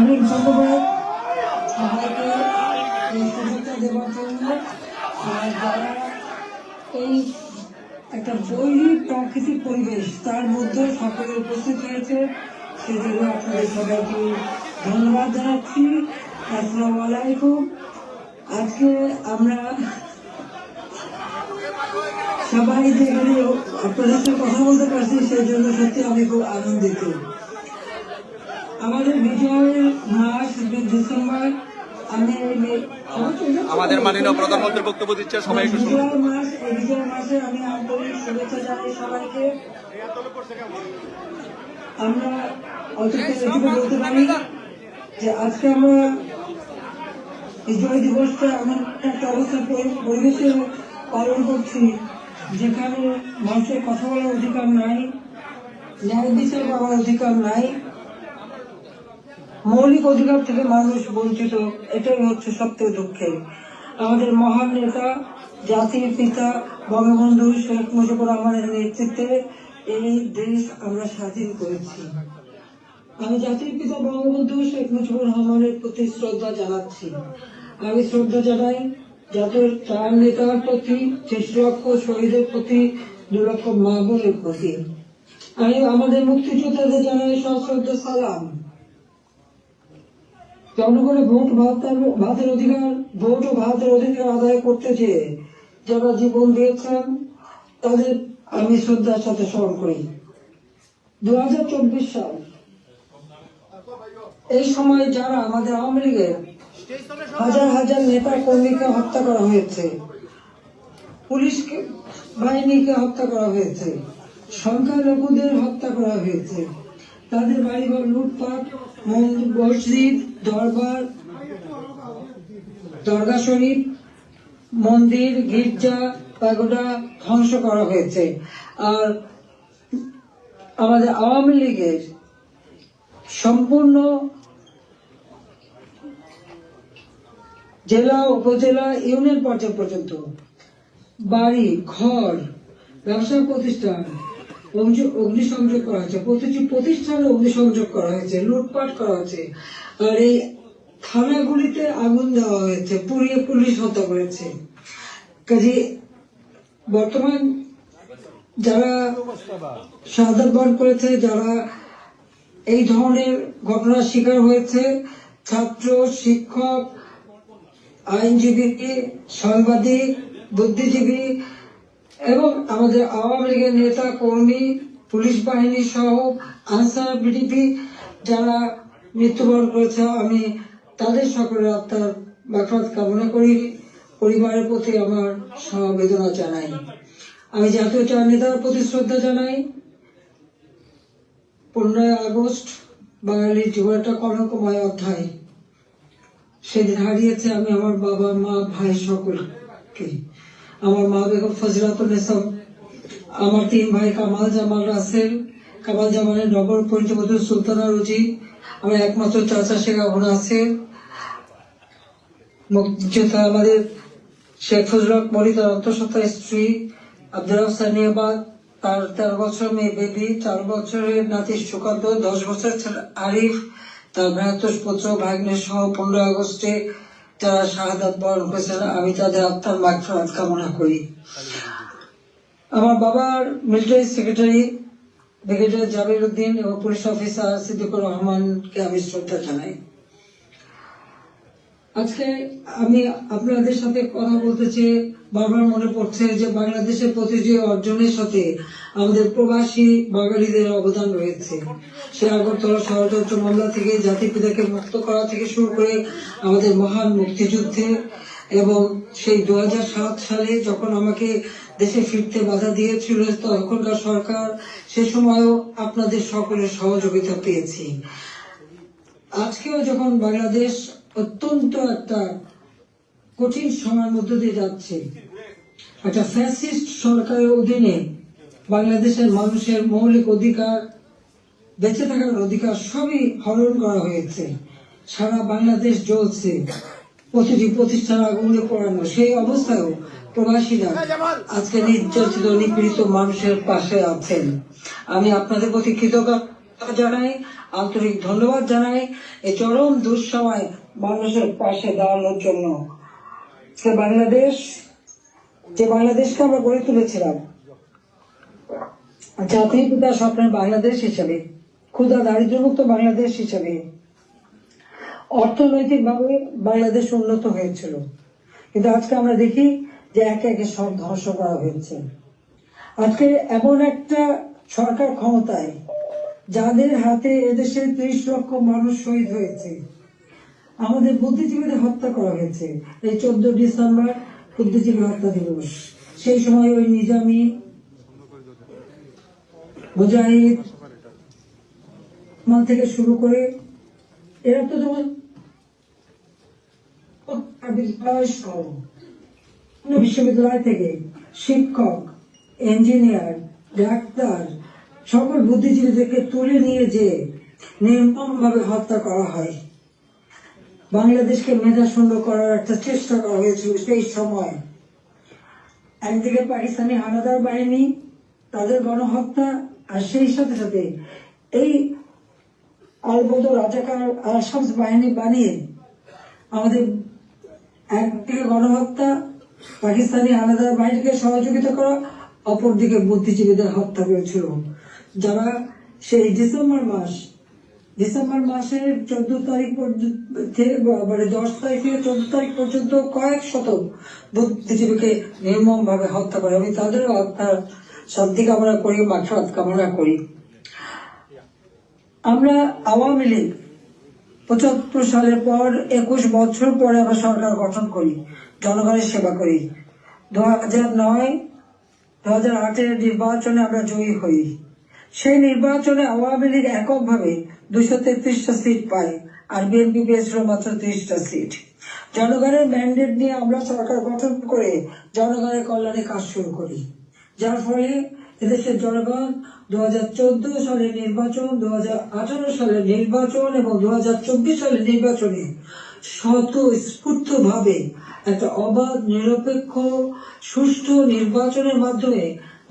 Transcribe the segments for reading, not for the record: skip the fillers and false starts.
অনেক ধন্যবাদ সবাইকে এই শুভেচ্ছা দেওয়ার জন্য। যারা এই একটা বৈরী প্রাকৃতিক পরিবেশ তার মধ্যে সকলে উপস্থিত হয়েছে, সেজন্য আপনাদের সবাইকে ধন্যবাদ জানাচ্ছি। আসসালামু আলাইকুম। আজকে আমরা সবাই যেখানে আপনাদের সাথে কথা বলতে পারছি, সেই জন্য সত্যি আমি খুব আনন্দিত। আমাদের বিজয়ের মাস ডিসেম্বর, আমি আমাদের মাননীয় প্রধানমন্ত্রী বক্তব্য দিচ্ছে, সবাই একটু শুনুন। বিজয় মাসে আমি আন্তরিক শুভেচ্ছা জানাই সবাইকে। আমরা অল্প বলতে পারি যে আজকে আমরা বিজয় দিবসটা এমন একটা অবস্থা পরিবেশে পালন করছি যেখানে মানুষের কথা বলার অধিকার নাই, ন্যায় বিচার পাওয়ার অধিকার নাই, মৌলিক অধিকার থেকে মানুষ বঞ্চিত। এটাই হচ্ছে সবচেয়ে দুঃখের। আমাদের মহান নেতা জাতির পিতা বঙ্গবন্ধু শেখ মুজিবুর রহমানের নেতৃত্বে এই দেশ আমরা স্বাধীন করেছি। আমি জাতির পিতা বঙ্গবন্ধু শেখ মুজিবুর রহমানের প্রতি শ্রদ্ধা জানাচ্ছি। আমি শ্রদ্ধা জানাই জাতির চার নেতার প্রতি, 6 লক্ষ শহীদের প্রতি, 2 লক্ষ মা বোনের প্রতি। আমি আমাদের মুক্তিযোদ্ধাদের জানাই সশ্রদ্ধ সালাম। জনগণের ভোট ভাতের অধিকার, ভোট ও ভাতের অধিকার আদায় করতে চেয়ে যারা জীবন দিয়েছেন তাদের আমি শ্রদ্ধার সাথে স্মরণ করি। 2024 সাল, এই সময় যারা আমাদের আওয়ামী লীগের হাজার হাজার নেতা কর্মীকে হত্যা করা হয়েছে, পুলিশ বাহিনীকে হত্যা করা হয়েছে, সংখ্যালঘুদের হত্যা করা হয়েছে, তাদের বাড়িঘর লুটপাট, মসজিদ, দরগা শরীফ, মন্দির, গির্জা, পাগোডা ধ্বংস করা হয়েছে। আর আমাদের আওয়ামী লীগের সম্পূর্ণ জেলা, উপজেলা, ইউনিয়ন পর্যায় পর্যন্ত বাড়ি ঘর, ব্যবসা প্রতিষ্ঠান অগ্নিসংযোগ করা হয়েছে, প্রতিটি প্রতিষ্ঠানে অগ্নিসংযোগ করা হয়েছে, লুটপাট করা হয়েছে। আর এই থানাগুলিতে আগুন দেওয়া হয়েছে, পুড়িয়ে পুলিশ হত্যা করেছে। কাজে বর্তমান যারা শাহাদাত বরণ করেছে, যারা এই ধরনের ঘটনার শিকার হয়েছে, ছাত্র, শিক্ষক, আইনজীবী, সাংবাদিক, বুদ্ধিজীবী এবং আমাদের আওয়ামী লীগের নেতা কর্মী, পুলিশ বাহিনী সহ আনসার, বিডিপি যারা মৃত্যুবরণ করেছে, আমি তাদের সকলের আত্মার মাগফিরাত কামনা করি। পরিবারের প্রতি আমার সমবেদনা জানাই। আমি জাতীয় চার নেতার প্রতি শ্রদ্ধা জানাই। 15 আগস্ট বাঙালির জীবন একটা কলঙ্কময় অধ্যায়। সেদিন হারিয়েছে আমি আমার বাবা, মা, ভাই সকলকে। আমার মা বেগম ফজিলাতুন্নেসা, আমার 3 ভাই কামাল জামাল রাসেল, কামাল জামালের নগর পঞ্চবধূ সুলতানা রুজি, আমার একমাত্র চাচা শেখ আবু নাসের, মুক্তিযোদ্ধা আমাদের শেখ ফজলুল হক মনি, তার অন্তঃসত্ত্বা স্ত্রী আব্দুর রাউফ সানিয়াবাদ, তার 13 বছর মেয়ে বেবি, 4 বছরের নাতি সুকান্ত, 10 বছরের ছেলে আরিফ, তার ভ্রাতুষ পুত্র ভাগ্নে সহ 15 আগস্টে যারা শাহাদাত বরণ করেছেন, আমি তাদের আত্মার মাগফিরাত কামনা করি। আমার বাবার মিলিটারি সেক্রেটারি ব্রিগেডিয়ার জাবির উদ্দিন এবং পুলিশ অফিসার সিদ্দিকুর রহমানকে আমি শ্রদ্ধা জানাই। আজকে আমি আপনাদের সাথে কথা বলতে চেয়ে বারবার মনে পড়ছে যে বাংলাদেশের প্রতিটি অর্জনের সাথে আমাদের প্রবাসী বাঙালিদের অবদান রয়েছে। সে আগরতলা ষড়যন্ত্র মামলা থেকে জাতির পিতাকে মুক্ত করা থেকে শুরু করে আমাদের মহান মুক্তিযুদ্ধে, এবং সেই 2007 সালে যখন আমাকে দেশে ফিরতে বাধা দিয়েছিল তখনকার সরকার, সে সময়ও আপনাদের সকলের সহযোগিতা পেয়েছি। আজকেও যখন বাংলাদেশ অত্যন্ত একটা কঠিন সময়ের মধ্য দিয়ে যাচ্ছে, একটা ফ্যাসিস্ট সরকারের অধীনে বাংলাদেশের মানুষের মৌলিক অধিকার, বেঁচে থাকার অধিকার সবই হরণ করা হয়েছে। সারা বাংলাদেশ জ্বলছে, প্রতিটি প্রতিষ্ঠান আগুনে পোড়ানো। সেই অবস্থায়ও প্রবাসীরা আজকে নির্যাতিত, নিপীড়িত মানুষের পাশে আছেন। আমি আপনাদের প্রতি কৃতজ্ঞতা জানাই, আন্তরিক ধন্যবাদ জানাই এই চরম দুঃসময় মানুষের পাশে দাঁড়ানোর জন্য। যে বাংলাদেশকে আমরা গড়ে তুলেছিলাম জাতির পিতা স্বপ্নের বাংলাদেশ হিসেবে, ক্ষুধা দারিদ্র্যমুক্ত বাংলাদেশ হিসেবে, অর্থনৈতিকভাবে বাংলাদেশ উন্নত হয়েছিল, কিন্তু আজকে আমরা দেখি যে একে একে সব ধ্বংস করা হয়েছে। আজকে এমন একটা সরকার ক্ষমতায় যাদের হাতে এদেশের 30 লক্ষ মানুষ শহীদ হয়েছে, আমাদের বুদ্ধিজীবীদের হত্যা করা হয়েছে। এই 14 ডিসেম্বর বুদ্ধিজীবী হত্যা দিবস, সেই সময় ওই নিজামী, মুজাহিদ থেকে শুরু করে এরা তো বিশ্ববিদ্যালয় থেকে শিক্ষক, ইঞ্জিনিয়ার, ডাক্তার সকল বুদ্ধিজীবীদেরকে তুলে নিয়ে যে নির্মমভাবে হত্যা করা হয়। বাংলাদেশকে মেধাশূন্য করার একটা চেষ্টা করা হয়েছিল সেই সময়। একদিকে পাকিস্তানি হানাদার বাহিনী, তাদের গণহত্যা, আর সেই সাথে সাথে এই আলবদর রাজাকার আল-শামস বাহিনী বানিয়ে আমাদের একদিকে গণহত্যা, পাকিস্তানি হানাদার বাহিনীকে সহযোগিতা করা, অপরদিকে বুদ্ধিজীবীদের হত্যা করেছিল, যারা সেই ডিসেম্বর মাসের 14 তারিখ মানে 10 তারিখ থেকে 14 তারিখ পর্যন্ত কয়েক শত বুদ্ধিজীবীকে নির্মম ভাবে হত্যা করে। আমি তাদেরও আত্মার শান্তি কামনা করি, মাগফিরাত কামনা করি। আমরা আওয়ামী লীগ 75 সালের পর 21 বছর পরে আমরা সরকার গঠন করি, জনগণের সেবা করি। 2008-এর নির্বাচনে আমরা জয়ী হই। সেই নির্বাচনে আওয়ামী লীগ এককভাবে 233টা সিট পায়, আর বিএনপি পেয়েছিল মাত্র 30টা সিট। জনগণের ম্যান্ডেট নিয়ে আমরা সরকার গঠন করে জনগণের কল্যাণে কাজ শুরু করি, যার ফলে এদেশের জনগণ 2014 সালের নির্বাচন, 2018 সালের নির্বাচন এবং 2024 সালের নির্বাচনে স্বতঃস্ফূর্ত ভাবে একটা অবাধ, নিরপেক্ষ, সুষ্ঠু নির্বাচনের মাধ্যমে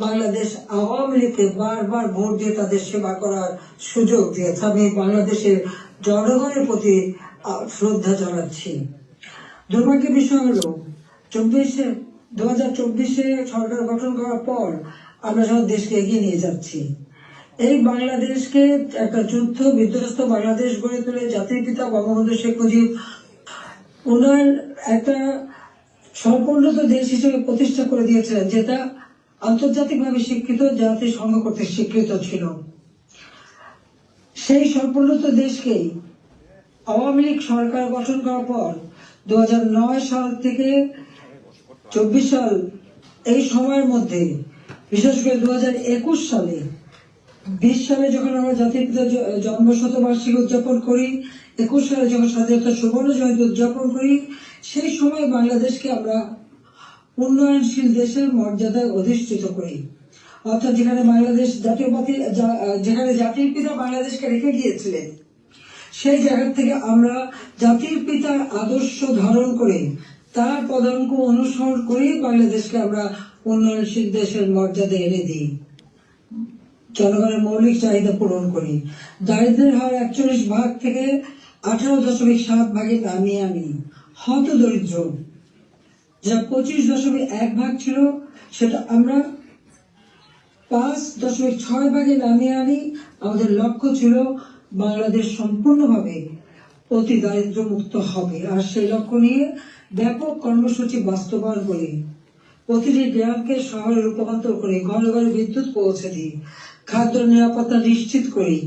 বাংলাদেশ আওয়ামী লীগকে বারবার ভোট দিয়ে তাদের সেবা করার সুযোগ দিয়েছে। আমি বাংলাদেশের জনগণের প্রতি শ্রদ্ধা জানাচ্ছি। দুর্ভাগ্যের বিষয় হলো 2024-এ সরকার গঠন করার পর আমরা যখন দেশকে এগিয়ে নিয়ে যাচ্ছি, এই বাংলাদেশকে একটা যুদ্ধ বিধ্বস্ত বাংলাদেশ গড়ে তুলে জাতির পিতা বঙ্গবন্ধু শেখ মুজিব উন্নয়ন একটা সম্পূর্ণত দেশ হিসেবে প্রতিষ্ঠা করে দিয়েছিলেন, যেটা আন্তর্জাতিকভাবে স্বীকৃত, জাতিসংঘ কর্তৃক স্বীকৃত ছিল। সেই সম্পূর্ণত দেশকেই আওয়ামী লীগ সরকার গঠন করার পর 2009 সাল থেকে 24 সাল এই সময়ের মধ্যে, বিশেষ করে 2021 সালে 20 সালে যখন আমরা জাতির পিতার জন্ম শতবার্ষিকী উদযাপন করি, 21 সালে যখন স্বাধীনতা সুবর্ণ জয়ন্তী উদযাপন করি, সেই সময় বাংলাদেশকে আমরা উন্নয়নশীল দেশের মর্যাদায় অধিষ্ঠিত করি। অর্থাৎ যেখানে বাংলাদেশ যেখানে জাতির পিতা বাংলাদেশকে রেখে গিয়েছিলেন, সেই জায়গা থেকে আমরা জাতির পিতার আদর্শ ধারণ করে তার পদাঙ্ক অনুসরণ করে বাংলাদেশকে আমরা উন্নয়নশীল দেশের মর্যাদা এনে দিই, জনগণের মৌলিক চাহিদা পূরণ করি। দারিদ্র্যের হার 41 ভাগ থেকে 18.7 ভাগে নামিয়ে আনি। হত দরিদ্র যা 25.1 ভাগ ছিল, সেটা আমরা 5.6 ভাগে নামিয়ে আনি। আমাদের লক্ষ্য ছিল বাংলাদেশ সম্পূর্ণভাবে অতি দারিদ্র মুক্ত হবে, আর সেই লক্ষ্য নিয়ে ব্যাপক কর্মসূচি বাস্তবায়ন করি। প্রতিটি গ্রামকে শহরে রূপান্তর করে ঘরে ঘরে বিদ্যুৎ পৌঁছে দিই, খাদ্য নিরাপত্তা নিশ্চিত করি,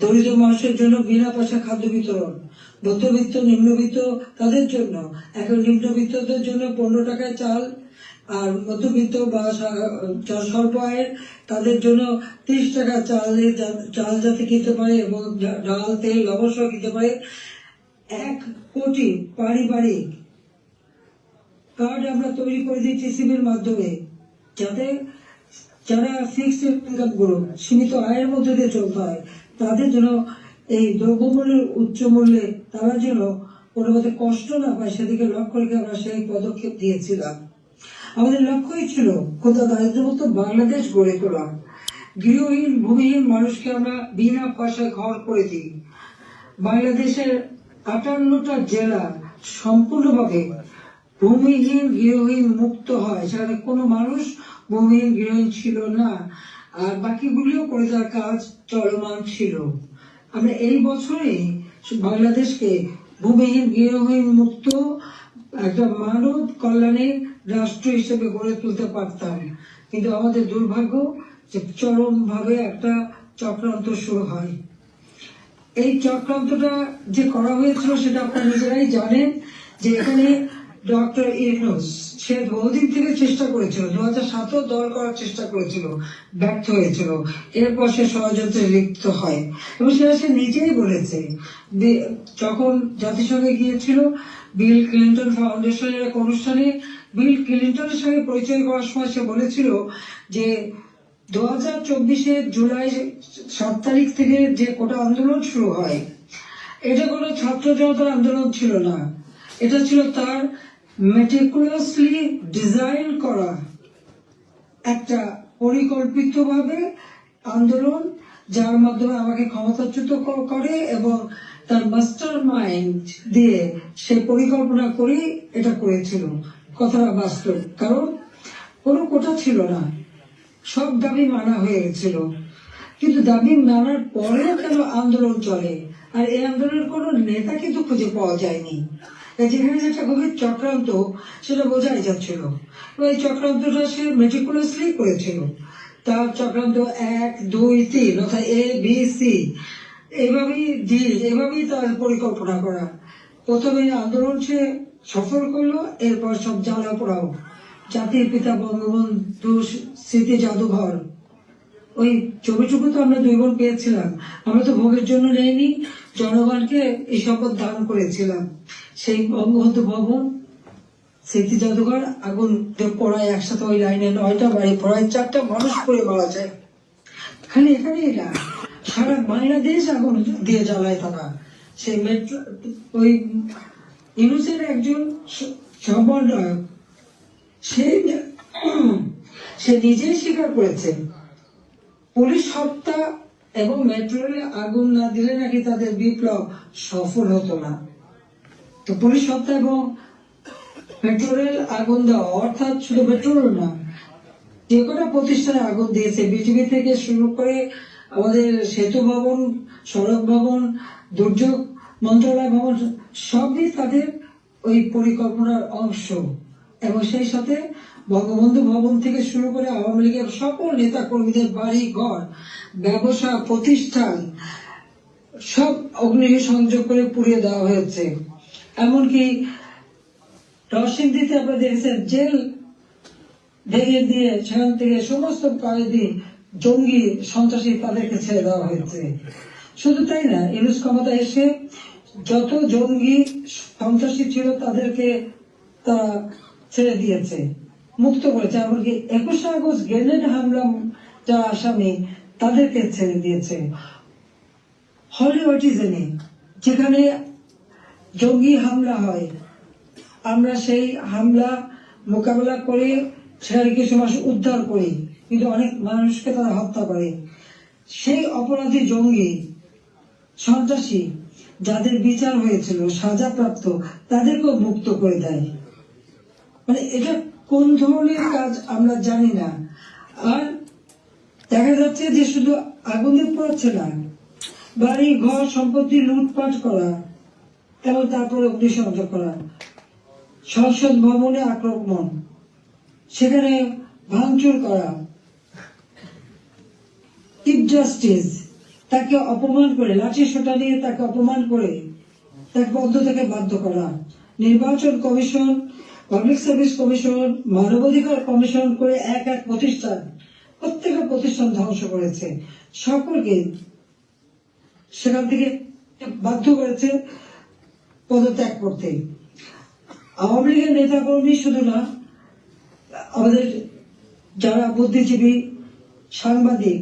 দরিদ্র মানুষের জন্য বিনা পয়সা খাদ্য বিতরণ, মধ্যবিত্ত, নিম্নবিত্ত তাদের জন্য, এখন নিম্নবিত্তদের জন্য 15 টাকায় চাল, আর মধ্যবিত্ত বা স্বল্প আয়ের তাদের জন্য 30 টাকা চাল যাতে কিনতে পারে এবং ডাল, তেল, লবণ সহ কিনতে পারে। 1 কোটি পারিবারিক কার্ড আমরা তৈরি করে দিই টিসিবির মাধ্যমে, যাতে যারা ফিক্সড ইনকাম গ্রুপ, সীমিত আয়ের মধ্যে দিয়ে চলতে হয়, তাদের জন্য এই দ্রব্যমূল্যের উচ্চ মূল্যে তারা যেন কোনো মতে কষ্ট না পায়, সেদিকে লক্ষ্য রেখে আমরা সেই পদক্ষেপ দিয়েছিলাম। আমাদের লক্ষ্যই ছিল ক্ষুধা দারিদ্র্যমুক্ত বাংলাদেশ গড়ে তোলা। গৃহহীন ভূমিহীন মানুষকে আমরা বিনা পয়সায় ঘর করে দিই। বাংলাদেশের 58টা জেলা সম্পূর্ণভাবে ভূমিহীন গৃহহীন মুক্ত হয়, সেখানে কোনো মানুষ ভূমিহীন গৃহহীন ছিল না, আর বাকিগুলিও করে দেওয়ার কাজ চলমান ছিল। আমরা এই বছরে বাংলাদেশকে ভূমিহীন গৃহহীন মুক্ত একটা মানব কল্যাণের রাষ্ট্র হিসেবে গড়ে তুলতে পারতাম, কিন্তু আমাদের দুর্ভাগ্য যে চরমভাবে একটা চক্রান্ত শুরু হয়। এই চক্রান্তটা যে করা হয়েছিল সেটা আপনারা নিজেরাই জানেন, যে এখানে ডক্টর ইউনূস সে বহুদিন থেকে চেষ্টা করেছিল, 2007 দল করার চেষ্টা করেছিল, ব্যর্থ হয়েছিল। এরপর সে ষড়যন্ত্রে লিপ্ত হয় এবং সেটা সে নিজেই বলেছে। যখন জাতিসংঘে গিয়েছিল বিল ক্লিন্টন ফাউন্ডেশনের এক অনুষ্ঠানে বিল ক্লিন্টনের সঙ্গে পরিচয় করার সময় সে বলেছিল যে 2024 জুলাই 7 তারিখ থেকে যে কোটা আন্দোলন শুরু হয়, এটা কোনো ছাত্র জনতার আন্দোলন ছিল না, এটা ছিল তার মেটিকুলাসলি ডিজাইন করা একটা পরিকল্পিতভাবে আন্দোলন, যার মাধ্যমে আমাকে ক্ষমতাচ্যুত করে এবং তার মাস্টার মাইন্ড দিয়ে সে পরিকল্পনা করে এটা করেছিল। কথাটা বাস্তব, কারণ কোনো কোটা ছিল না, সব দাবি মানা হয়ে গেছিল, কিন্তু দাবি মানার পরেও কেন আন্দোলন চলে, আর এই আন্দোলনের কোনো নেতা কিন্তু খুঁজে পাওয়া যায়নি। যেখানে যেটা গভীর চক্রান্ত সেটা বোঝাই যাচ্ছিল। এই চক্রান্তটা সে মেটিকুলাসলি করেছিল। তার চক্রান্ত 1, 2, 3 অর্থাৎ ABC এভাবেই তার পরিকল্পনা করা। প্রথমে আন্দোলন সে সফল করলো, এরপর সব জ্বালা পোড়াও, জাতির পিতা বঙ্গবন্ধু স্মৃতি জাদুঘর, ওই ছবিটুকু তো আমরা 2 বোন পেয়েছিলাম, আমরা তো ভোগের জন্য নেইনি, জনগণকে এই শপথ দান করেছিলাম। সেই বঙ্গবন্ধু ভবন স্মৃতি জাদুঘর আগুন পড়ায়, একসাথে ওই লাইনে 9টা বাড়ি পড়ায়, 4টা মানুষ পড়ে মারা যায়। খালি এখানেই না, সারা বাংলাদেশ আগুন দিয়ে জ্বালায় তারা। সেই মেট্রো ওই ইউনূসের একজন সমন্বয়ক সে নিজেই স্বীকার করেছে পুলিশ হত্যা এবং মেট্রো রেলে আগুন না দিলে নাকি তাদের বিপ্লব সফল হতো না। তো পুলিশ হত্যা এবং মেট্রো রেল আগুন দেওয়া, অর্থাৎ শুধু মেট্রো রেল না, যে কটা প্রতিষ্ঠানে আগুন দিয়েছে, বিজিবি থেকে শুরু করে আমাদের সেতু ভবন, সড়ক ভবন, দুর্যোগ মন্ত্রণালয় ভবন, সবই তাদের ওই পরিকল্পনার অংশ। এবং সেই সাথে বঙ্গবন্ধু ভবন থেকে শুরু করে আওয়ামী লীগের সকল নেতা কর্মীদের বাড়ি ঘর, ব্যবসা প্রতিষ্ঠান সব অগ্নি সংযোগ করে পুড়িয়ে দেওয়া হয়েছে। এমনকি নরসিংদীতে আপনারা দেখেছেন জেল ভেঙে দিয়ে সেখান থেকে সমস্ত কয়েদি জঙ্গি সন্ত্রাসী তাদেরকে ছেড়ে দেওয়া হয়েছে। শুধু তাই না, ইউনূস ক্ষমতা এসে যত জঙ্গি সন্ত্রাসী ছিল তাদেরকে তারা ছেড়ে দিয়েছে, মুক্ত করেছে। এমনকি 21 আগস্ট গ্রেনেড হামলা যারা আসামি তাদেরকে ছেড়ে দিয়েছে। হলিউডিজনে যেখানে জঙ্গি হামলা হয়, আমরা সেই হামলা মোকাবেলা করে সেখানে কিছু মানুষ উদ্ধার করি, কিন্তু অনেক মানুষকে তারা হত্যা করে। সেই অপরাধী জঙ্গি সন্ত্রাসী যাদের বিচার হয়েছিল, সাজাপ্রাপ্ত, তাদেরকেও মুক্ত করে দেয়। মানে এটা কোন ধরনের কাজ আমরা জানি না। আর দেখা যাচ্ছে যে শুধু আগুনে পড়ছে না, বাড়ি ঘর সম্পত্তি লুটপাট করা এবং তারপরে অগ্নিসংযোগ করা, সংসদ ভবনে আক্রমণ, সেখানে ভাঙচুর করা, চিফ জাস্টিস তাকে অপমান করে, লাঠি সোটা নিয়ে তাকে অপমান করে তাকে পদ থেকে বাধ্য করা, নির্বাচন কমিশন, পাবলিক সার্ভিস কমিশন, মানবাধিকার কমিশন করে এক এক প্রতিষ্ঠান, প্রত্যেকটা প্রতিষ্ঠান ধ্বংস করেছে, সকলকে সেখান থেকে বাধ্য করেছে পদত্যাগ করতে। আওয়ামী লীগের নেতা কর্মী শুধু না, আমাদের যারা বুদ্ধিজীবী, সাংবাদিক,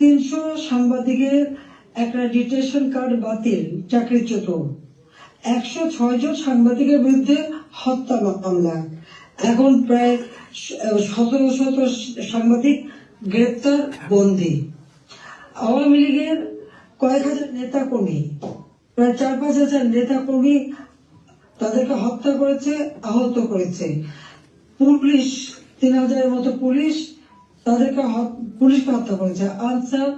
300 সাংবাদিকের একটা ডিটেনশন কার্ড বাতিল, চাকরিচ্যুত, 106 জন সাংবাদিকের বিরুদ্ধে হত্যা মামলা, এখন প্রায় 1700 সাংবাদিক গ্রেপ্তার, বন্দী। আওয়ামী লীগের কয়েক হাজার নেতা কর্মী, প্রায় 4-5 হাজার নেতা কর্মী তাদেরকে হত্যা করেছে, আহত করেছে। পুলিশ 3,000-এর মতো পুলিশ তাদেরকে পুলিশকে হত্যা করেছে। আনসার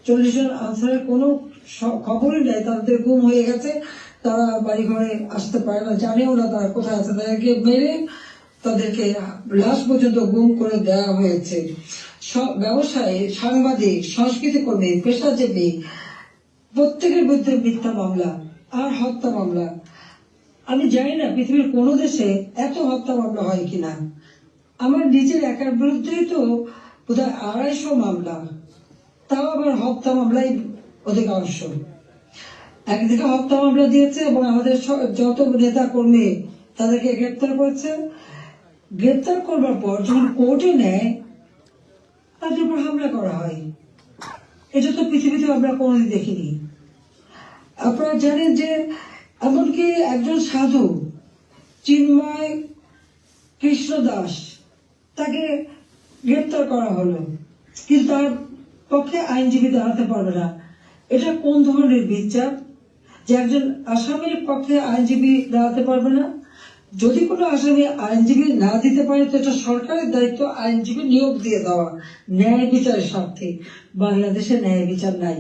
40 জন আনসারের কোনো খবরই নেই, তাদের গুম হয়ে গেছে, তারা বাড়ি ঘরে আসতে পারে না, জানেও না তারা কোথায় আছে। তাদেরকে মেরে তাদেরকে লাশ পর্যন্ত গুম করে দেওয়া হয়েছে। সব ব্যবসায়ী, সাংবাদিক, সংস্কৃতি কর্মী, পেশাজীবী প্রত্যেকের বিরুদ্ধে মিথ্যা মামলা আর হত্যা মামলা। আমি জানি না পৃথিবীর কোন দেশে এত হত্যা মামলা হয় কিনা। আমার নিজের একার বিরুদ্ধেই তো বোধহয় 250 মামলা, তাও আবার হত্যা মামলাই অধিকাংশ। একদিকে হত্যা মামলা দিয়েছে এবং আমাদের যত নেতা কর্মী তাদেরকে গ্রেপ্তার করেছে। গ্রেপ্তার করবার পর যখন কোর্টে নেয় তাদের উপর হামলা করা হয়। এটা তো পৃথিবীতে আমরা কোনোদিন দেখিনি। আপনারা জানেন যে এমনকি একজন সাধু চিন্ময় কৃষ্ণ দাস, তাকে গ্রেপ্তার করা হলো, কিন্তু তার পক্ষে আইনজীবী দাঁড়াতে পারবে না। এটা কোন ধরনের বিচার যে একজন আসামির পক্ষে আইনজীবী দাঁড়াতে পারবে না? যদি কোনো আসামি আইনজীবী না দিতে পারে তো এটা সরকারের দায়িত্ব আইনজীবী নিয়োগ দিয়ে দেওয়া ন্যায় বিচারের স্বার্থে। বাংলাদেশে ন্যায় বিচার নাই,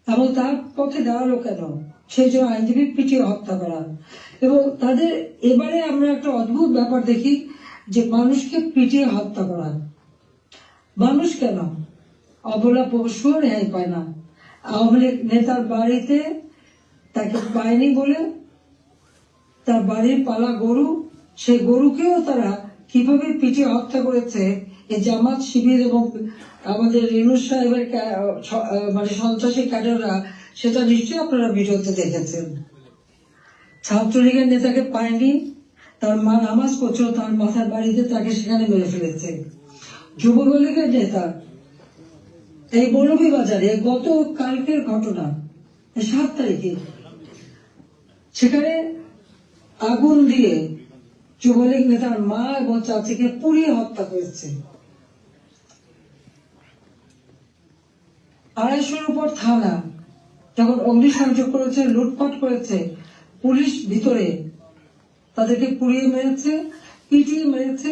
এবং তার পক্ষে দাঁড়ালো কেন? সেই জন্য আইনজীবী পিটিয়ে হত্যা করা। এবং তাদের এবারে আমরা একটা অদ্ভুত ব্যাপার দেখি যে মানুষকে পিটিয়ে হত্যা করা। মানুষ কেন? অবলা পশুও রেহাই পায় না। আওয়ামী লীগ নেতার বাড়িতে তাকে পায়নি বলে তার বাড়ির পালা গরু, সেই গরুকেও তারা কিভাবে পিটিয়ে হত্যা করেছে এই জামাত শিবির এবং আমাদের রেণু সাহেবের মানে সন্ত্রাসী ক্যাডাররা, সেটা নিশ্চয়ই আপনারা ভিডিওতে দেখেছেন। ছাত্রলীগের নেতাকে পায়নি, তার মা নামাজ পড়ছিল তার মাথার বাড়িতে, তাকে সেখানে মেরে ফেলেছে। যুবলীগের নেতা এই মৌলভীবাজারে গত কালকের ঘটনা 7 তারিখে সেখানে আগুন দিয়ে যুবলীগ নেতার মা এবং চাচিকে পুড়িয়ে হত্যা করেছে। 250-র উপর থানা যখন অগ্নিসংযোগ করেছে, লুটপাট করেছে, পুলিশ ভিতরে তাদেরকে পুড়িয়ে মেরেছে, পিটিয়ে মেরেছে।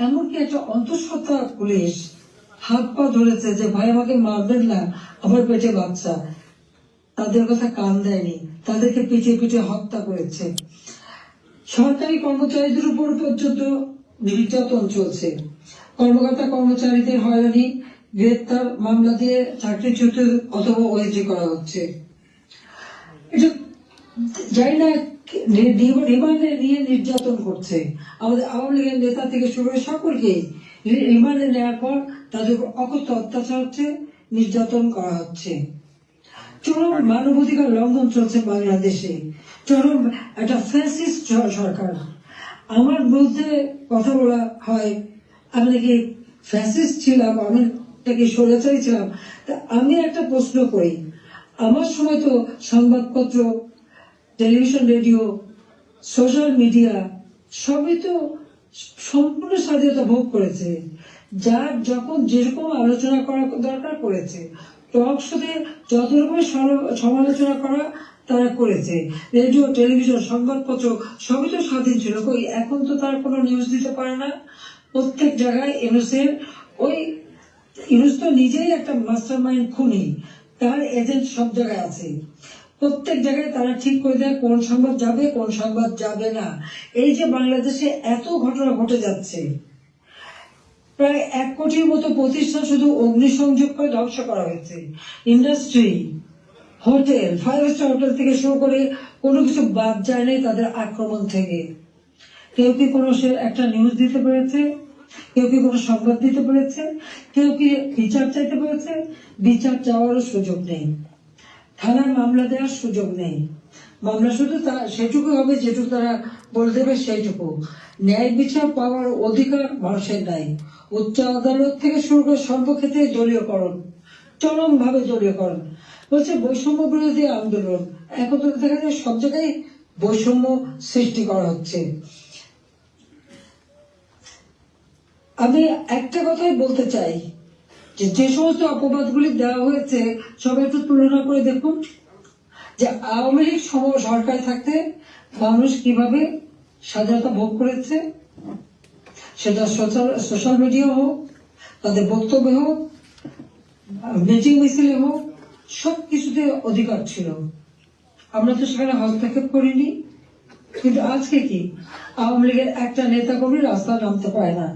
এমনকি একটা অন্তঃসত্ত্বা পুলিশ হাত পা ধরেছে যে ভাই আমাকে মারবেন না, আমার পেটে বাচ্চা। তাদের কথা কান দেয়নি, তাদেরকে পিটিয়ে পিটিয়ে হত্যা করেছে। সরকারি কর্মচারীদের উপর পর্যন্ত নির্যাতন চলছে। কর্মকর্তা কর্মচারীদের হয়রানি, গ্রেপ্তার, মামলা দিয়ে চাকরিচ্যুত অথবা ওএসডি করা হচ্ছে। এটা জানি না রিমান্ডে নিয়ে নির্যাতন করছে। আমাদের আওয়ামী লীগের নেতা থেকে শুরু করে সকলকে রিমান্ডে নেওয়ার পর তাদের উপর অকথ্য অত্যাচার হচ্ছে, নির্যাতন করা হচ্ছে। চরম মানবাধিকার লঙ্ঘন চলছে বাংলাদেশে, চরম একটা ফ্যাসিস্ট সরকার। আমার বিরুদ্ধে কথা বলা হয় আমি নাকি ফ্যাসিস্ট ছিলাম, আমি নাকি স্বৈরাচারী ছিলাম। তা আমি একটা প্রশ্ন করি, আমার সময় তো সংবাদপত্র, টেলিভিশন, রেডিও, সোশ্যাল মিডিয়া সবই তো সম্পূর্ণ স্বাধীনতা ভোগ করেছে। যার যখন যেরকম আলোচনা করা দরকার করেছে, টক শোতে যত রকমের সমালোচনা করা তারা করেছে। রেডিও, টেলিভিশন, সংবাদপত্র সবই তো স্বাধীন ছিল। এখন তো তারা কোনো নিউজ দিতে পারে না। প্রত্যেক জায়গায় ইউনুসের ইউনুস তো নিজেই একটা মাস্টার মাইন্ড খুনি, তার এজেন্ট সব জায়গায় আছে। প্রত্যেক জায়গায় তারা ঠিক করে দেয় কোন সংবাদ যাবে, কোন সংবাদ যাবে না। এই যে বাংলাদেশে এত ঘটনা ঘটে যাচ্ছে, প্রায় 1 কোটির মতো প্রতিষ্ঠান শুধু অগ্নিসংযোগ করে ধ্বংস করা হয়েছে। ইন্ডাস্ট্রি, হোটেল, 5 স্টার হোটেল থেকে শুরু করে কোনো কিছু বাদ যায় নাই তাদের আক্রমণ থেকে। কেউ কি কোনো একটা নিউজ দিতে পেরেছে? কেউ কি কোনো সংবাদ দিতে পেরেছে? কেউ কি বিচার চাইতে পেরেছে? বিচার চাওয়ারও সুযোগ নেই, থানার মামলা দেওয়ার সুযোগ নেই। মামলা শুধু সেটুকু হবে যেটুকু তারা বলে দেবে সেইটুকু। ন্যায় বিচার পাওয়ার অধিকার মানুষের নাই। উচ্চ আদালত থেকে শুরু করে সর্বক্ষেত্রে দলীয়করণ, চরম ভাবে দলীয়করণ। বলছে বৈষম্য বিরোধী আন্দোলন, এখন তো দেখা যায় সব জায়গায় বৈষম্য সৃষ্টি করা হচ্ছে। আমি একটা কথাই বলতে চাই, যে যে সমস্ত অপবাদগুলি দেওয়া হয়েছে সবাই একটু তুলনা করে দেখুন, যে আওয়ামী লীগ সরকার থাকতে মানুষ কিভাবে স্বাধীনতা ভোগ করেছে, সেটা সোশ্যাল মিডিয়া হোক, তাদের বক্তব্য হোক, মিটিং মিছিলে হোক, সব কিছুতে অধিকার ছিল। আমরা তো সেখানে হস্তক্ষেপ করিনি। কিন্তু আজকে কি, আওয়ামী লীগের একটা নেতা কর্মী রাস্তা নামতে পারে না,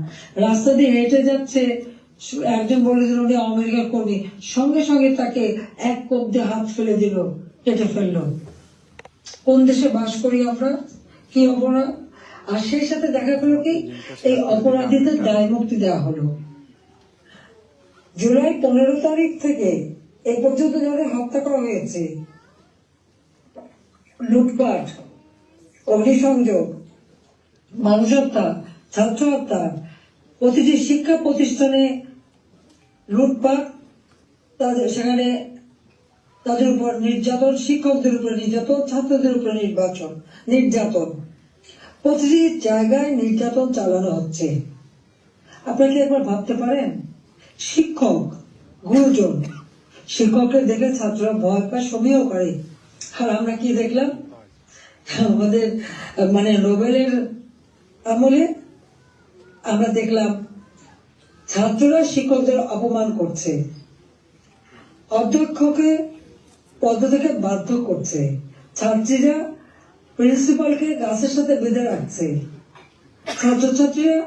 রাস্তা দিয়ে হেঁটে যাচ্ছে, একজন বলে দিল উনি আওয়ামী লীগের কর্মী, সঙ্গে সঙ্গে তাকে এক কোপ দিয়ে হাত ফেলে দিল, কেটে ফেললো। কোন দেশে বাস করি আমরা? কি অপরাধ! আর সেই সাথে দেখা গেল কি, এই অপরাধীদের দায় মুক্তি দেওয়া হলো। জুলাই 15 তারিখ থেকে এই পর্যন্ত যাদের হত্যা করা হয়েছে, লুটপাট, অগ্নিসংযোগ, মানুষ হত্যা, ছাত্র হত্যা, প্রতিটি শিক্ষা প্রতিষ্ঠানে লুটপাট, সেখানে তাদের উপর নির্যাতন, শিক্ষকদের উপর নির্যাতন, ছাত্রদের উপর নির্যাতন, প্রতিটি জায়গায় নির্যাতন চালানো হচ্ছে। আপনাকে একবার ভাবতে পারেন, শিক্ষক, গুরুজন, শিক্ষককে দেখে ছাত্ররা ভয় পায়, সমীহ করে। আর আমরা কি দেখলাম, আমাদের নোবেলের আমলে আমরা দেখলাম ছাত্ররা শিক্ষকদের অপমান করছে, অধ্যক্ষকে পদ থেকে বাধ্য করছে, ছাত্রীরা প্রিন্সিপালকে গাছের সাথে বেঁধে রাখছে, ছাত্রছাত্রীরা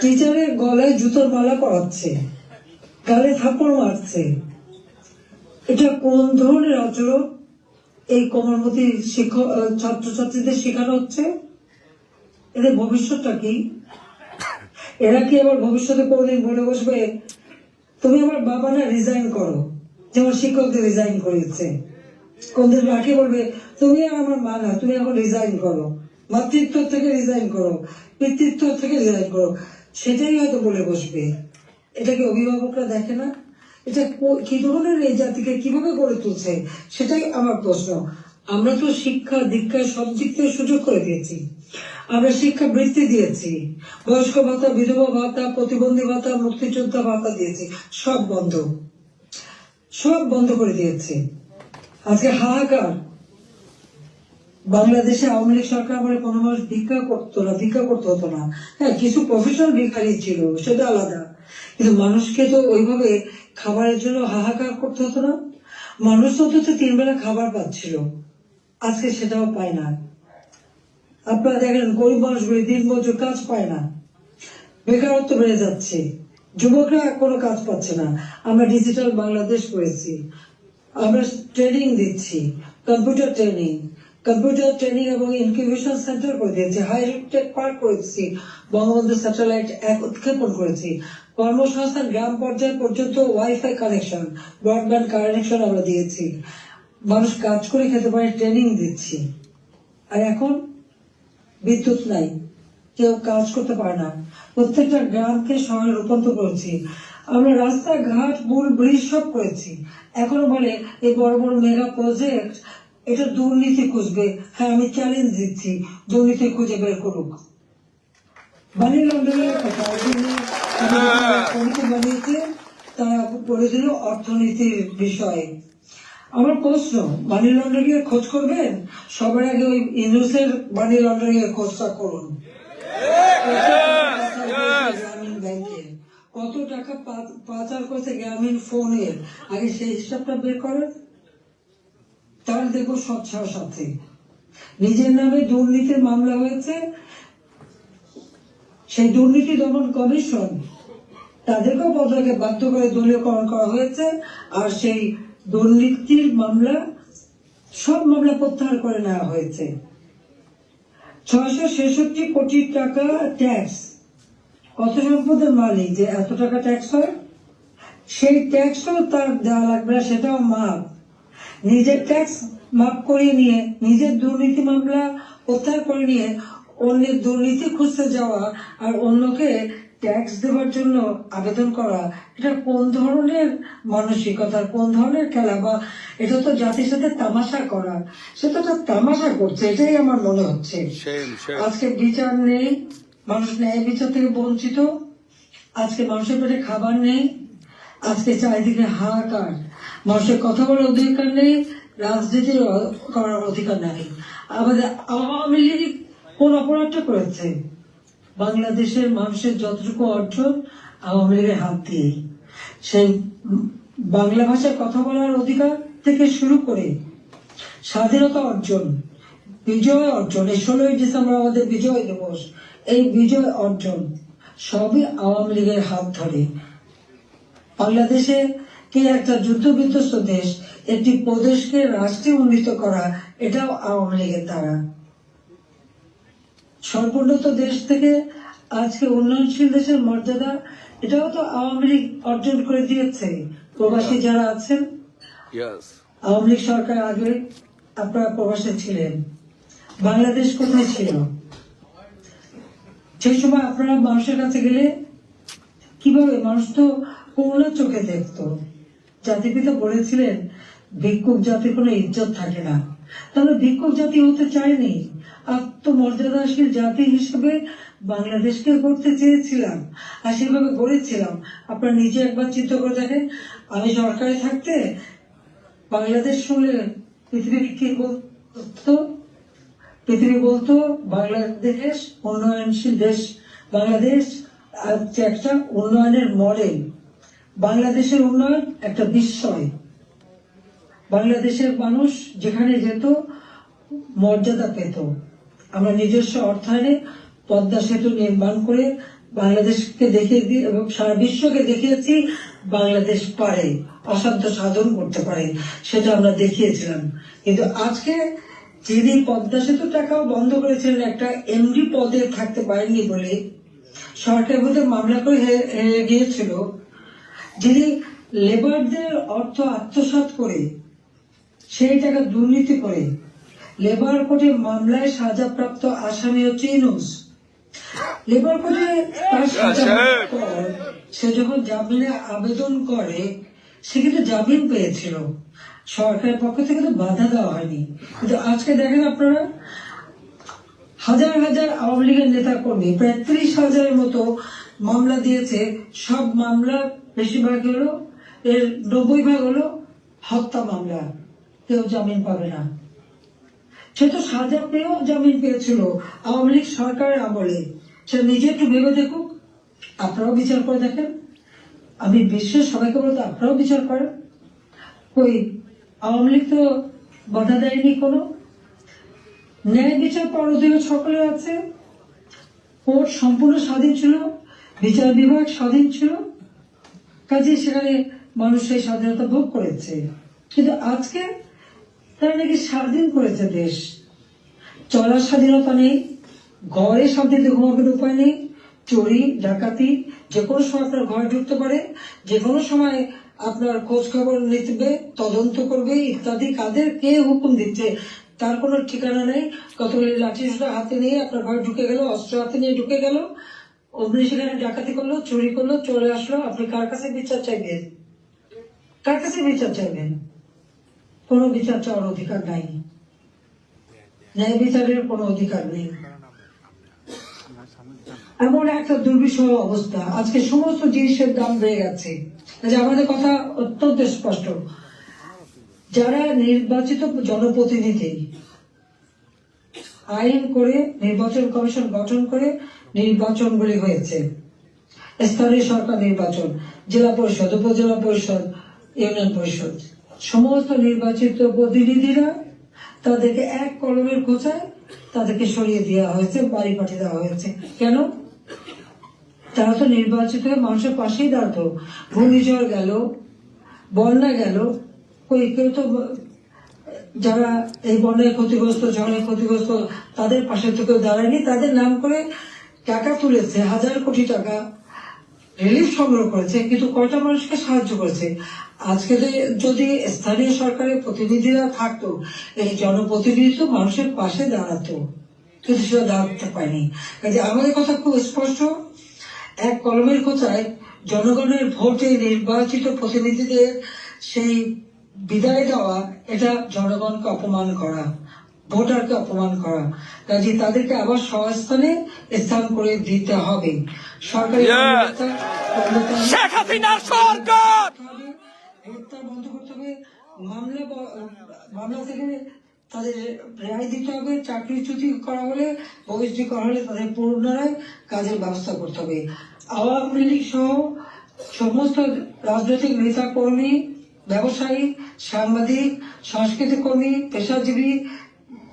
টিচারের গলায় জুতোর মালা পরাচ্ছে, গালে থাপ্পড় মারছে। এটা কোন ধরনের আচরণ এই কোমলমতি শিক্ষক ছাত্রছাত্রীদের শেখানো হচ্ছে? এদের ভবিষ্যৎটা কি? এরা কি আবার ভবিষ্যতে কোনদিন বলে বসবে তুমি আমার বাবা না, রিজাইন করো, যেমন শিক্ষকদের রিজাইন করেছে? কোনদিন রাখি বলবে তুমি আমার মা না, তুমি এখন রিজাইন করো, মাতৃত্ব থেকে রিজাইন করো, পিতৃত্ব থেকে রিজাইন করো? সেটাই হয়তো বলে বসবে। এটা কি অভিভাবকরা দেখে না? এটা কি ধরনের এই জাতিকে কিভাবে গড়ে তুলছে, সেটাই আমার প্রশ্ন। আমরা তো শিক্ষা দীক্ষায় সব দিক থেকে সুযোগ করে দিয়েছি, আমরা শিক্ষা বৃত্তি দিয়েছি, বয়স্ক ভাতা, বিধবা ভাতা, প্রতিবন্ধী ভাতা, মুক্তিযোদ্ধা ভাতা দিয়েছি, সব বন্ধ করে দিয়েছে। আজকে হাহাকার। বাংলাদেশে আওয়ামী লীগ সরকার বলে কোনো মানুষ ভিক্ষা করতে হতো না। হ্যাঁ, কিছু প্রফেশনাল ভিখারি ছিল, সেটা আলাদা, কিন্তু মানুষকে তো ওইভাবে খাবারের জন্য হাহাকার করতে হতো না। মানুষ তো 3 বেলা খাবার পাচ্ছিল, আজকে সেটাও পায় না। আপনারা দেখেন গরিব মানুষগুলি দিনমজুর, কাজ পায় না, বেকারত্ব বেড়ে যাচ্ছে, যুবকরা কোনো কাজ পাচ্ছে না। আমরা ডিজিটাল বাংলাদেশ করেছি, আমরা ট্রেনিং দিচ্ছি, কম্পিউটার ট্রেনিং এবং ইনকিউবেশন সেন্টার করে দিয়েছি, হাইটেক পার্ক করেছি, বঙ্গবন্ধু স্যাটেলাইট 1 উৎক্ষেপণ করেছি, কর্মসংস্থান গ্রাম পর্যায় পর্যন্ত ওয়াইফাই কানেকশন, ব্রডব্যান্ড কানেকশন আমরা দিয়েছি, মানুষ কাজ করে খেতে পারে, ট্রেনিং দিচ্ছি। আর এখন বিদ্যুৎ নাই, কেউ কাজ করতে পারে না, প্রত্যেকটা গ্রামকে শহরে রূপান্তর করেছি, আমরা রাস্তাঘাট, পুল, ব্রিজ সব করেছি। এখনো বলে এই বড় বড় মেগা প্রজেক্ট, এটা দুর্নীতি খুঁজবে। হ্যাঁ, আমি চ্যালেঞ্জ দিচ্ছি, দুর্নীতি খুঁজে বের করুক। মানি লন্ডারিং কমিটি বানিয়েছে, তারা করে দিল অর্থনীতির বিষয়ে। আমার প্রশ্ন, মানি লন্ডারিং এর খোঁজ করবেন? সবার আগে ওই ইউনুসের মানি লন্ডারিং এর খোঁজটা করুন। গ্রামীণ ব্যাংকে কত টাকা পাচার করেছে, গ্রামীণ ফোনের, আগে সেই হিসাবটা বের করেন, তার দেখো স্বচ্ছার সাথে। নিজের নামে দুর্নীতির মামলা হয়েছে, সেই দুর্নীতি দমন কমিশন তাদেরকেও পদকে বাধ্য করে দলীয়করণ করা হয়েছে, আর সেই দুর্নীতির মামলা, সব মামলা প্রত্যাহার করে নেওয়া হয়েছে। 666 কোটি টাকা ট্যাক্স, কত সম্পদের মালিক যে এত টাকা ট্যাক্স হয়, সেই ট্যাক্সও তার দেওয়া লাগবে না, সেটাও মাপ। নিজের ট্যাক্স মাপ করিয়ে নিয়ে, নিজের দুর্নীতি মামলা প্রত্যাহার করে নিয়ে অন্যের দুর্নীতি খুঁজতে যাওয়া আর অন্যকে ট্যাক্স দেওয়ার জন্য আবেদন করা, এটা কোন ধরনের মানসিকতার, কোন ধরনের খেলা? বা এটা তো জাতির সাথে তামাশা করা, সেটা তো তামাশা করছে, এটাই আমার মনে হচ্ছে। আজকে বিচার নেই, মানুষ ন্যায় বিচার থেকে বঞ্চিত, আজকে মানুষের পেটে খাবার নেই, আজকে চারিদিকে হাহাকার, মানুষের কথা বলার অধিকার নেই, রাজনীতির করার অধিকার নেই। আমাদের আওয়ামী লীগ কোন অপরাধটা করেছে? বাংলাদেশের মানুষের যতটুকু অর্জন আওয়ামী লীগের হাত দিয়েই, সেই বাংলা ভাষায় কথা বলার অধিকার থেকে শুরু করে স্বাধীনতা অর্জন, বিজয় অর্জন, এই 16ই ডিসেম্বর আমাদের বিজয় দিবস, এই বিজয় অর্জন সবই আওয়ামী লীগের হাত ধরে। বাংলাদেশে কে একটা যুদ্ধ বিধ্বস্ত দেশ, একটি প্রদেশকে রাষ্ট্রে উন্নীত করা, এটাও আওয়ামী লীগের দ্বারা। সর্বোন্নত দেশ থেকে আজকে উন্নয়নশীল দেশের মর্যাদা, এটাও তো আওয়ামী লীগ অর্জন করে দিয়েছে। প্রবাসী যারা আছেন, Yes. আওয়ামী লীগ সরকার আগে আপনারা প্রবাসে ছিলেন, বাংলাদেশ কোথায় ছিল? সেই সময় আপনারা মানুষের কাছে গেলে কিভাবে মানুষ তো করুণা চোখে দেখতো। জাতিপিতা বলেছিলেন ভিক্ষুক জাতির কোনো ইজ্জত থাকে না, তাহলে ভিক্ষুক জাতি হতে চায়নি, আত্মমর্যাদাশীল জাতি হিসেবে বাংলাদেশকে করতে চেয়েছিলাম, আর সেভাবে গড়েছিলাম। আপনারা নিজে একবার চিন্তা করে দেখেন, আমি সরকারে থাকতে বাংলাদেশ শুনলে পৃথিবী কি বলতো? পৃথিবী বলতো বাংলাদেশ উন্নয়নশীল দেশ, বাংলাদেশ একটা উন্নয়নের মডেল, বাংলাদেশের উন্নয়ন একটা বিস্ময়। বাংলাদেশের মানুষ যেখানে যেত মর্যাদা পেত। আমরা নিজস্ব অর্থায়নে পদ্মা সেতু নির্মাণ করে বাংলাদেশকে দেখিয়ে দিই এবং সারা বিশ্বকে দেখিয়েছি বাংলাদেশ পারে, অসাধ্য সাধন করতে পারে, সেটা আমরা দেখিয়েছিলাম। কিন্তু আজকে যিনি পদ্মা সেতু টাকাও বন্ধ করেছিলেন একটা এমডি পদে থাকতে পারেননি বলে, সরকারের মধ্যে মামলা করে হেরে গিয়েছিল, যিনি লেবারদের অর্থ আত্মসাৎ করে সেই টাকা দুর্নীতি করে লেবার কোর্টে মামলায় সাজাপ্রাপ্ত আসামি হচ্ছে ইউনূস। লেবার কোর্টে তার সাজা পর সে যখন জামিনে আবেদন করে, সে কিন্তু জামিন পেয়েছিল, সরকারের পক্ষ থেকে তো বাধা দেওয়া হয়নি। কিন্তু আজকে দেখেন আপনারা, হাজার হাজার আওয়ামী লীগের নেতা কর্মী, প্রায় 30,000-এর মতো মামলা দিয়েছে। সব মামলা বেশিরভাগ হলো, এর 90% হলো হত্যা মামলা, কেউ জামিন পাবে না। সে তো সাজা পেয়েও জামিন পেয়েছিল আওয়ামী লীগ সরকারের আমলে। সে নিজে একটু ভেবে দেখুক, আপনারাও বিচার করে দেখেন। আমি বিশ্বের সবাইকে বলতে আপনারাও বিচার করেন। কই আওয়ামী লীগ তো বাধা দেয়নি কোনো। ন্যায় বিচার পাওয়ার অধিকার সকলের আছে, কোর্ট সম্পূর্ণ স্বাধীন ছিল, বিচার বিভাগ স্বাধীন ছিল, কাজে সেখানে মানুষ সেই স্বাধীনতা ভোগ করেছে। কিন্তু আজকে তারা নাকি স্বাধীন করেছে দেশ, চলার স্বাধীনতা নেই, ঘরে শান্তিতে ঘুমাবের উপায় নেই, চুরি ডাকাতি, যে কোনো সময় আপনার ঘরে ঢুকতে পারে, যে কোনো সময় আপনার খোঁজ খবর নিতে, তদন্ত করবে ইত্যাদি। কাদের কে হুকুম দিচ্ছে তার কোনো ঠিকানা নেই। কতগুলি লাঠি সোটা হাতে নিয়ে আপনার ঘরে ঢুকে গেল, অস্ত্র হাতে নিয়ে ঢুকে গেল, অমনি সেখানে ডাকাতি করলো, চুরি করলো, চলে আসলো। আপনি কার কাছে বিচার চাইবেন? কার কাছে বিচার চাইবেন? কোনো বিচার চাওয়ার অধিকার নাই, ন্যায় বিচারের কোনো অধিকার নেই। এমন একটা দুর্বিষহ অবস্থা, আজকে সমস্ত জিনিসের দাম বেড়ে গেছে। আমাদের কথা অত্যন্ত স্পষ্ট, যারা নির্বাচিত জনপ্রতিনিধি আইন করে নির্বাচন কমিশন গঠন করে নির্বাচনগুলি হয়েছে, স্থানীয় সরকার নির্বাচন, জেলা পরিষদ, উপজেলা পরিষদ, ইউনিয়ন পরিষদ, সমস্ত নির্বাচিত প্রতিনিধিরা তাদেরকে এক কলমের খোঁচায় তাদেরকে সরিয়ে দেওয়া হয়েছে, বাড়ি পাঠিয়ে দেওয়া হয়েছে। কেন? তারা তো নির্বাচিত হয়ে মানুষের পাশেই দাঁড়াতো। ঘূর্ণিঝড় গেল, বন্যা গেল, কেউ তো যারা এই বন্যায় ক্ষতিগ্রস্ত, ঝড়ে ক্ষতিগ্রস্ত, তাদের পাশে তো কেউ দাঁড়ায়নি। তাদের নাম করে টাকা তুলেছে, হাজার কোটি টাকা রিলিফ সংগ্রহ করেছে, কিন্তু কয়টা মানুষকে সাহায্য করেছে? আজকে যদি স্থানীয় সরকারের প্রতিনিধিরা থাকতো, এই জনপ্রতিনিধি তো মানুষের পাশে দাঁড়াতো, কিন্তু সেটা দাঁড়াতে পারেনি। কাজে আমাদের কথা খুব স্পষ্ট, এক কলমের খোঁচায় জনগণের ভোটে নির্বাচিত প্রতিনিধিদের সেই বিদায় দেওয়া, এটা জনগণকে অপমান করা। ভোটারকে অপমান করা, কাজে তাদেরকে আবার সহস্থানে স্থান করে দিতে হবে। সরকারি শেখ হাসিনার সরকার হত্যা বন্ধ করতে হবে, মামলা থেকে তাদের রেহাই দিতে হবে, চাকরিচ্যুতি করা হলে বহিষ্কৃত করা হলে তাদের পুনরায় কাজের ব্যবস্থা করতে হবে। আওয়ামী লীগ সহ সমস্ত রাজনৈতিক নেতা কর্মী, ব্যবসায়ী, সাংবাদিক, সংস্কৃতি কর্মী, পেশাজীবী,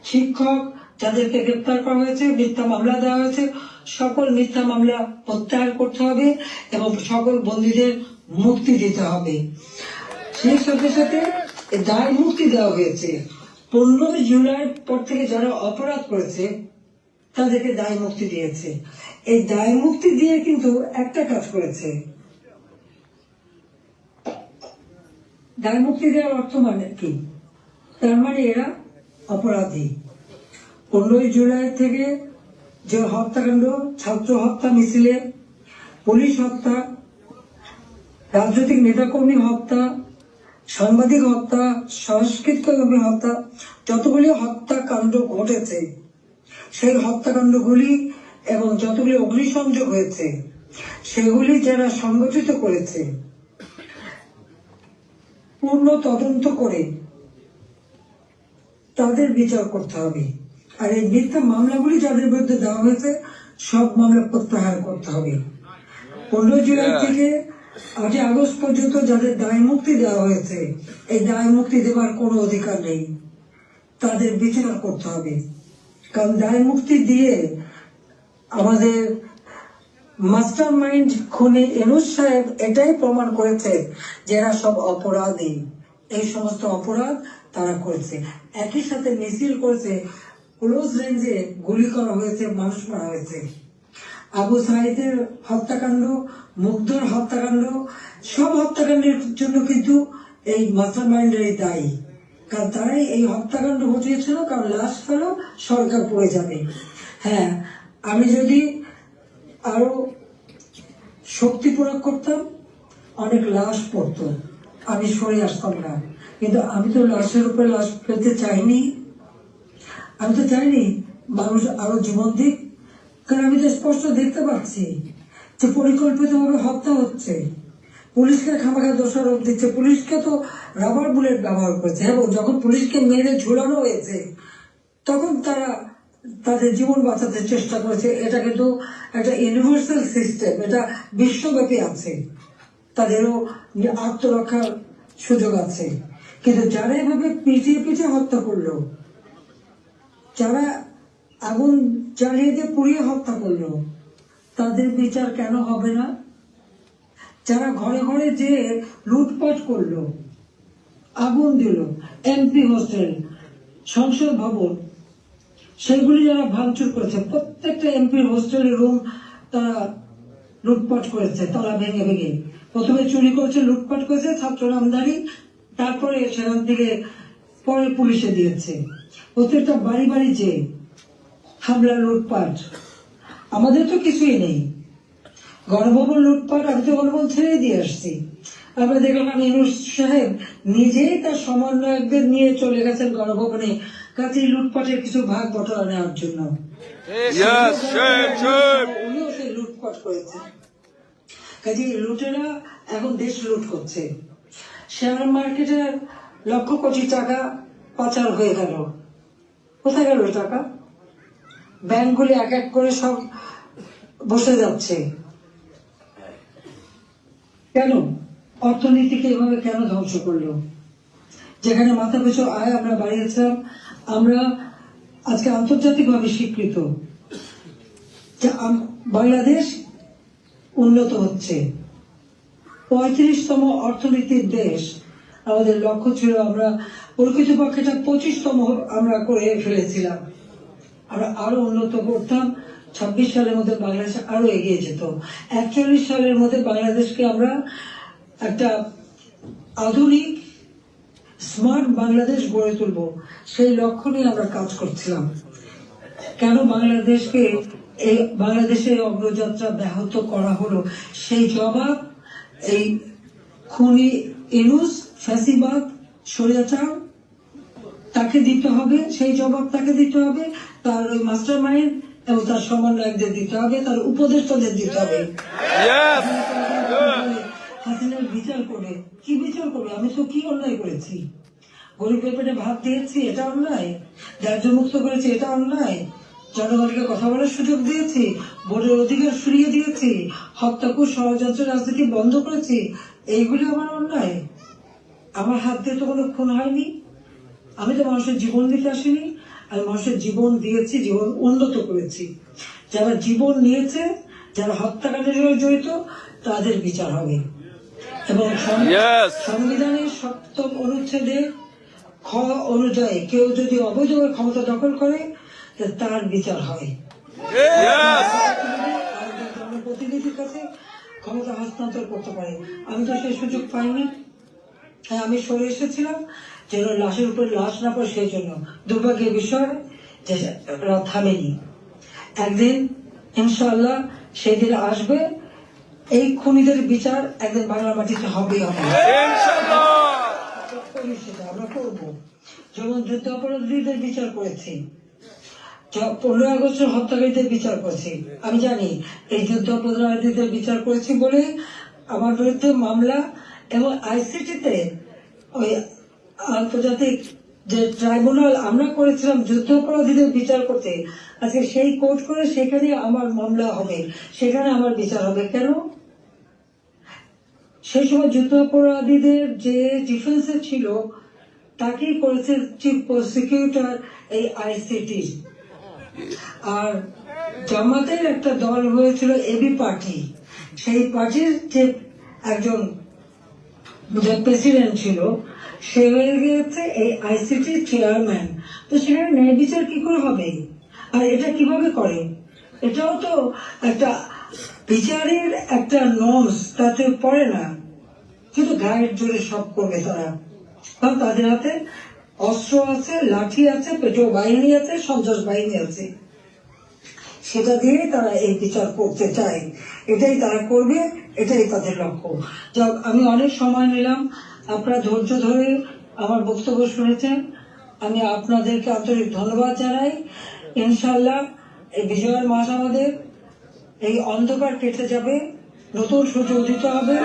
শিক্ষক যাদেরকে গ্রেপ্তার করা হয়েছে, মিথ্যা মামলা দেওয়া হয়েছে, সকল মিথ্যা মামলা প্রত্যাহার করতে হবে এবং সকল বন্দীদের মুক্তি দিতে হবে। সেই সাথে সাথে দায় মুক্তি দেওয়া হয়েছে। 15 জুলাই পর থেকে যারা অপরাধ করেছে তাদেরকে দায় মুক্তি দিয়েছে। এই দায় মুক্তি দিয়ে কিন্তু একটা কাজ করেছে, দায় মুক্তি দেওয়ার অর্থ মানে কি? তার মানে এরা অপরাধী। 15 জুলাই থেকে যে হত্যাকাণ্ড, ছাত্র হত্যা মিছিলে, পুলিশ হত্যা, রাজনৈতিক নেতাকর্মী হত্যা, সাংবাদিক হত্যা, সংস্কৃতকর্মী হত্যা, যতগুলি হত্যাকাণ্ড ঘটেছে সেই হত্যাকাণ্ডগুলি এবং যতগুলি অগ্নিসংযোগ হয়েছে সেগুলি যারা সংগঠিত করেছে পূর্ণ তদন্ত করে তাদের বিচার করতে হবে। আর এই মিথ্যা মামলাগুলি যাদের বিরুদ্ধে দেওয়া হয়েছে সব মামলা প্রত্যাহার করতে হবে। 15 জুলাই থেকে 8 আগস্ট পর্যন্ত যাদের দায় মুক্তি দেওয়া হয়েছে এই দায় মুক্তি দেওয়ার কোনো অধিকার নেই, তাদের বিচার করতে হবে। কারণ দায় মুক্তি দিয়ে আমাদের মাস্টার মাইন্ড খুনি ইউনূস সাহেব এটাই প্রমাণ করেছে যে এরা সব অপরাধী, এই সমস্ত অপরাধ তারা করেছে। একই সাথে মিছিল করেছে, ক্লোজ রেঞ্জে গুলি করা হয়েছে, মানুষ মারা হয়েছে। আবু সাইদের হত্যাকাণ্ড, মুগ্ধর হত্যাকাণ্ড, সব হত্যাকাণ্ডের জন্য কিন্তু এই মাস্টার মাইন্ডেরই দায়ী। কারণ তারাই এই হত্যাকাণ্ড ঘটিয়েছিল, কারণ লাশ ফেলো সরকার পড়ে যাবে। হ্যাঁ, আমি যদি আরো শক্তি প্রয়োগ করতাম অনেক লাশ পড়তো, আমি সরে আসতাম না। কিন্তু আমি তো লাশের উপরে লাশ ফেলতে চাইনি, আমি তো চাইনি মানুষ আরো জীবন দিক। কারণ আমি তো স্পষ্ট দেখতে পাচ্ছি যে পরিকল্পিতভাবে হত্যা হচ্ছে, পুলিশকে খামাখা দোষারোপ দিচ্ছে, পুলিশকে তো রাবার বুলেট ব্যবহার করেছে এবং যখন পুলিশকে মেরে ঝুলানো হয়েছে তখন তারা তাদের জীবন বাঁচাতে চেষ্টা করেছে। এটা কিন্তু একটা ইউনিভার্সাল সিস্টেম, এটা বিশ্বব্যাপী আছে, তাদেরও আত্মরক্ষার সুযোগ আছে। কিন্তু যারা এভাবে পিটিয়ে পিটিয়ে হত্যা করলো, যারা আগুন জ্বালিয়ে দিয়ে পুড়িয়ে হত্যা করলো, তাদের বিচার কেন হবে না? যারা ঘরে ঘরে যে লুটপাট করলো, আগুন দিল, এমপি হোস্টেল, সংসদ ভবন, সেগুলি যারা ভাঙচুর করেছে, প্রত্যেকটা এমপির হোস্টেলের রুম তারা লুটপাট করেছে, তারা ভেঙে ভেঙে প্রথমে চুরি করেছে, লুটপাট করেছে, ছাত্র নামধারী, তারপরে সেখান থেকে পরে পুলিশে দিয়েছে। প্রত্যেকটা বাড়ি বাড়ি যে হামলা, লুটপাট। আমাদের তো কিছুই নেই, গণভবন লুটপাট, আমি তো গণভবন ছেড়ে দিয়ে আসছি। আমরা দেখলাম ইউনূস সাহেব নিজেই তার সমন্বয়কদের নিয়ে চলে গেছেন গণভবনে, কাজে লুটপাটের কিছু ভাগ বটরা নেওয়ার জন্য। উনিও সেই লুটপাট করেছেন। কাজে লুটেরা এখন দেশ লুট করছে। শেয়ার মার্কেটে লক্ষ কোটি টাকা পাচার হয়ে গেল, কোথায় গেল টাকা? ব্যাংকগুলি এক এক করে সব বসে যাচ্ছে। কেন? অর্থনীতিকে এভাবে কেন ধ্বংস করলো? যেখানে মাথা পিছু আয় আমরা বাড়িয়েছিলাম, আমরা আজকে আন্তর্জাতিকভাবে স্বীকৃত যে বাংলাদেশ উন্নত হচ্ছে, 35তম অর্থনীতির দেশ। আমাদের লক্ষ্য ছিল আমরা প্রকৃতপক্ষে 25তম আমরা করে ফেলেছিলাম। আমরা আরো উন্নত করতাম, 26 সালের মধ্যে বাংলাদেশ আরো এগিয়ে যেত। 41 সালের মধ্যে বাংলাদেশকে আমরা একটা আধুনিক স্মার্ট বাংলাদেশ গড়ে তুলব, সেই লক্ষ্য নিয়ে আমরা কাজ করছিলাম। কেন বাংলাদেশকে এই বাংলাদেশের অগ্রযাত্রা ব্যাহত করা হলো, সেই জবাব এই খুনি ইউনূস, ফ্যাসিবাদ, স্বৈরাচার তাকে দিতে হবে, সেই জবাব তাকে দিতে হবে, তার ওই মাস্টার মাইন্ড এবং তার সমন্বয়কদের দিতে হবে, তার উপদেষ্টাদের দিতে হবে। Yes! হাসিনার বিচার করে কি বিচার করবে? আমি তো কি অন্যায় করেছি? গরিবের পেটে ভাত দিয়েছি, এটা অন্যায়? দারিদ্র মুক্ত করেছি, এটা অন্যায়? জনগণকে কথা বলার সুযোগ দিয়েছি, ভোটের অধিকার ফিরিয়ে দিয়েছি, হত্যাকুশ ষড়যন্ত্র রাজনীতি বন্ধ করেছি, এইগুলি আমার অন্যায়? আমার হাত দিয়ে তো কোনো খুন হয়নি, আমি তো মানুষের জীবন দিতে আসিনি, আমি মানুষের জীবন দিয়েছি, জীবন উন্নত করেছি। যারা জীবন নিয়েছে, যারা হত্যাকাণ্ডের সঙ্গে জড়িত, তাদের বিচার হবে। এবং Yes! সংবিধানের 7ম অনুচ্ছেদে খ অনুযায়ী কেউ যদি অবৈধভাবে ক্ষমতা দখল করে, তার বিচার হয়। Yes! আরেকজন জনপ্রতিনিধির কাছে ক্ষমতা হস্তান্তর করতে পারে। আমি তো সেই সুযোগ পাইনি। হ্যাঁ, আমি সরে এসেছিলাম যেন লাশের উপর লাশ না পড়ে, সেই জন্য দুর্ভাগ্যের বিষয় যে রাত থামেনি। একদিন ইনশাআল্লাহ সেই দিন আসবে, এই খুনিদের বিচার একদিন বাংলা মাটিতে হবেই হবে। Inshallah! সেটা আমরা করবো। যেমন যুদ্ধ অপরাধীদের বিচার করেছি, 15 আগস্ট হত্যাকারীদের বিচার করেছি। আমি জানি এই যুদ্ধ অপরাধীদের বিচার করেছি বলে আমার বিরুদ্ধে মামলা, এবং আইসিটিতে ওই আন্তর্জাতিক যে ট্রাইব্যুনাল আমরা করেছিলাম যুদ্ধ অপরাধীদের বিচার করতে, আজকে সেই কোর্ট করে সেখানে আমার মামলা হবে, সেখানে আমার বিচার হবে। কেন? সেই সময় যুদ্ধ অপরাধীদের যে ডিফেন্সে ছিল তাকেই করেছে চিফ প্রসিকিউটর এই আইসিটি। আর জামাতের একটা দল হয়েছিল এবি পার্টি, সেই পার্টির যে একজন প্রেসিডেন্ট ছিল সে হয়ে গিয়েছে এই আইসিটি চেয়ারম্যান। তো সেখানে ন্যায় বিচার কি করে হবে? আর এটা কিভাবে করে? এটাও তো একটা বিচারের একটা নর্মস, তাতে পড়ে না। কিন্তু গায়ের জোরে সব করবে তারা, কারণ তাদের হাতে অস্ত্র আছে, লাঠি আছে, পেটো বাহিনী আছে, সন্ত্রাস বাহিনী আছে, সেটা দিয়ে তারা এই বিচার করতে চায়। এটাই তারা করবে, এটাই তাদের লক্ষ্য। যাক, আমি অনেক সময় নিলাম, আপনারা ধৈর্য ধরে আমার বক্তব্য শুনেছেন, আমি আপনাদেরকে আন্তরিক ধন্যবাদ জানাই। ইনশাল্লাহ এই বিজয়ের মাস আমাদের, এই অন্ধকার কেটে যাবে, নতুন সূর্য উদিত হবে।